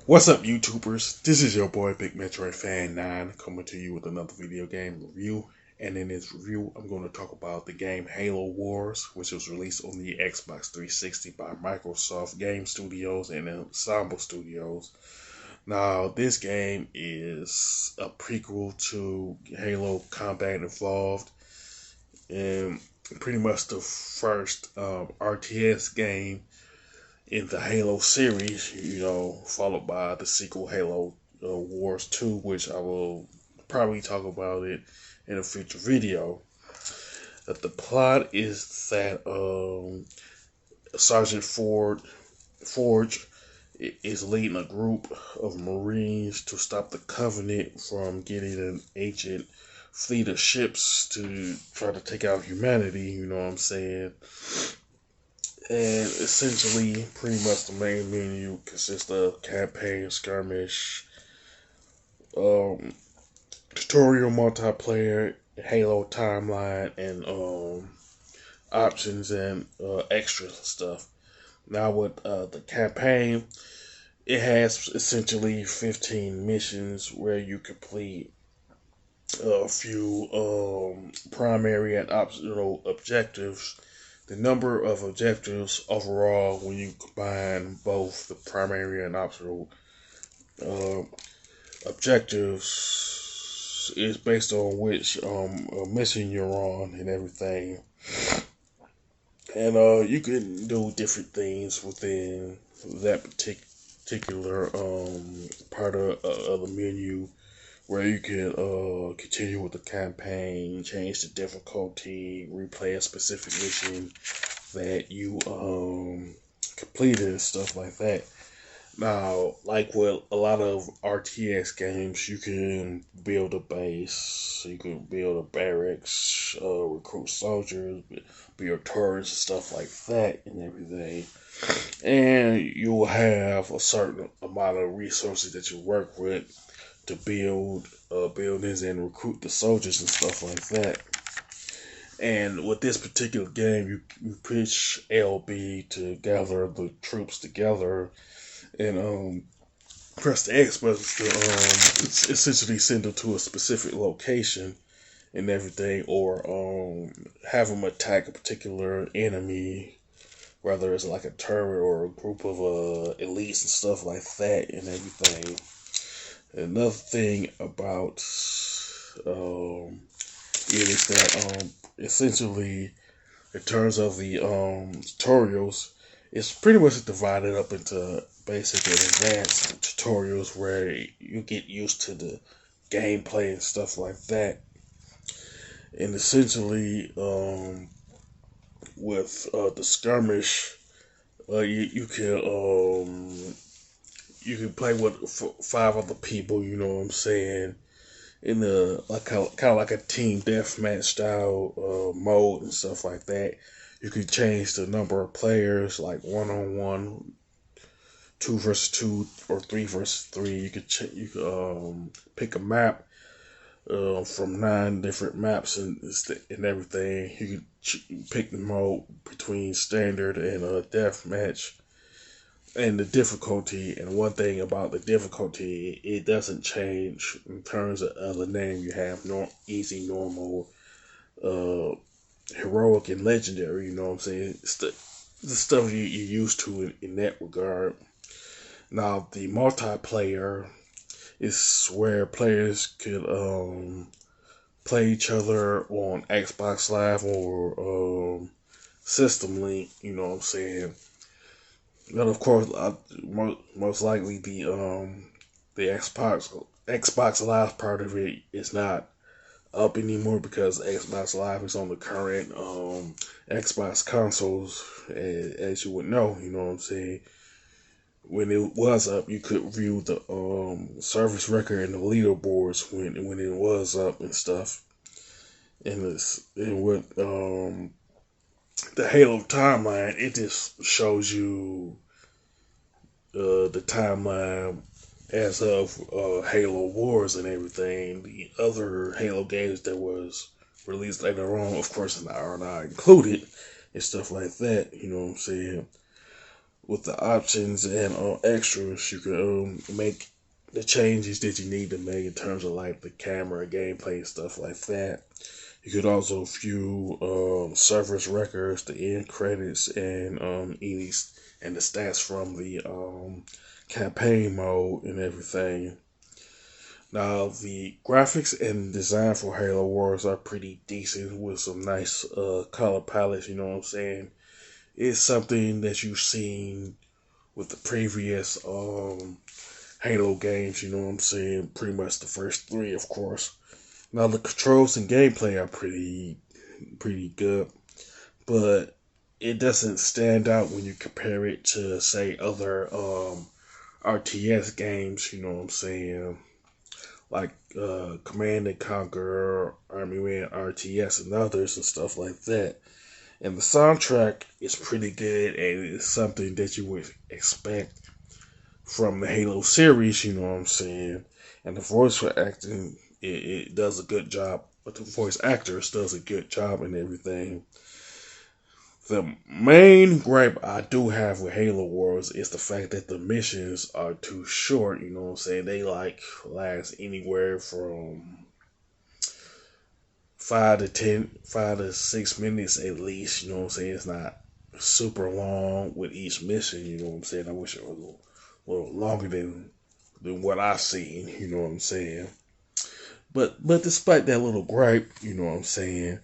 What's up, YouTubers? This is your boy Big Metroid Fan 9 coming to you with another video game review. And in this review, I'm going to talk about the game Halo Wars, which was released on the Xbox 360 by Microsoft Game Studios and Ensemble Studios. Now, this game is a prequel to Halo Combat Evolved, and pretty much the first RTS game in the Halo series, followed by the sequel Halo Wars 2, which I will probably talk about it in a future video. The plot is that Sergeant Forge is leading a group of Marines to stop the Covenant from getting an ancient fleet of ships to try to take out humanity, you know what I'm saying? And essentially, pretty much the main menu consists of campaign, skirmish, tutorial, multiplayer, Halo timeline, and options and extra stuff. Now with the campaign, it has essentially 15 missions where you complete a few primary and optional objectives. The number of objectives overall, when you combine both the primary and optional objectives, is based on which mission you're on and everything. And you can do different things within that particular part of the menu, where you can continue with the campaign, change the difficulty, replay a specific mission that you completed and stuff like that. Now, like with a lot of RTS games, you can build a base, you can build a barracks, recruit soldiers, build turrets and stuff like that and everything. And you'll have a certain amount of resources that you work with to build buildings and recruit the soldiers and stuff like that. And with this particular game, you push LB to gather the troops together, and press the X button to essentially send them to a specific location and everything, or have them attack a particular enemy, whether it's like a turret or a group of elites and stuff like that and everything. Another thing about it is that essentially, in terms of the tutorials, it's pretty much divided up into basic and advanced tutorials where you get used to the gameplay and stuff like that. And essentially, with the skirmish, you can play with 5 other people, you know what I'm saying, in the kind of like a team deathmatch style mode and stuff like that. You can change the number of players, like 1-on-1, 2 versus 2, or 3 versus 3. You could pick a map from 9 different maps and everything. You could pick the mode between standard and deathmatch. And the difficulty, and one thing about the difficulty, it doesn't change in terms of the name you have. Easy, normal, heroic, and legendary. You know what I'm saying? It's the stuff you're used to in that regard. Now, the multiplayer is where players could play each other on Xbox Live or System Link. You know what I'm saying? But of course, most likely the Xbox Live part of it is not up anymore, because Xbox Live is on the current Xbox consoles, as you would know. You know what I'm saying? When it was up, you could view the service record and the leaderboards when it was up and stuff. And with the Halo timeline, it just shows you the timeline as of Halo Wars and everything. The other Halo games that was released later on, of course, are not included and stuff like that. You know what I'm saying? with the options and extras, you can make the changes that you need to make in terms of like the camera, gameplay, stuff like that. You could also view service records, the end credits, and and the stats from the campaign mode and everything. Now, the graphics and design for Halo Wars are pretty decent with some nice color palettes, you know what I'm saying? It's something that you've seen with the previous Halo games, you know what I'm saying? Pretty much the first three, of course. Now, the controls and gameplay are pretty good, but it doesn't stand out when you compare it to, say, other RTS games, you know what I'm saying? Like Command and Conquer, Army Man RTS, and others and stuff like that. And the soundtrack is pretty good, and it's something that you would expect from the Halo series, you know what I'm saying? And the voice for acting, it does a good job, but the voice actors does a good job and everything. The main gripe I do have with Halo Wars is the fact that the missions are too short, you know what I'm saying? They like last anywhere from 5 to 6 minutes at least, you know what I'm saying? It's not super long with each mission, you know what I'm saying? I wish it was a little longer than what I've seen, you know what I'm saying? But despite that little gripe, you know what I'm saying,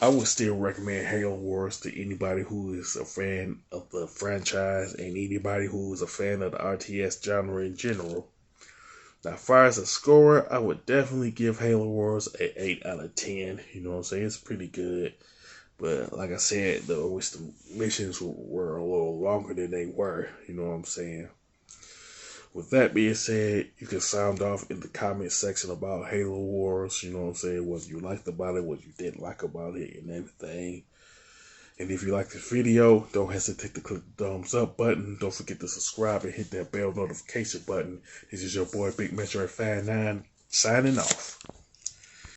I would still recommend Halo Wars to anybody who is a fan of the franchise and anybody who is a fan of the RTS genre in general. Now, as far as a score, I would definitely give Halo Wars an 8 out of 10. You know what I'm saying? It's pretty good. But like I said, I wish the missions were a little longer than they were. You know what I'm saying? With that being said, you can sound off in the comment section about Halo Wars. You know what I'm saying? What you liked about it, what you didn't like about it, and everything. And if you like this video, don't hesitate to click the thumbs up button. Don't forget to subscribe and hit that bell notification button. This is your boy Big Metro 59 signing off.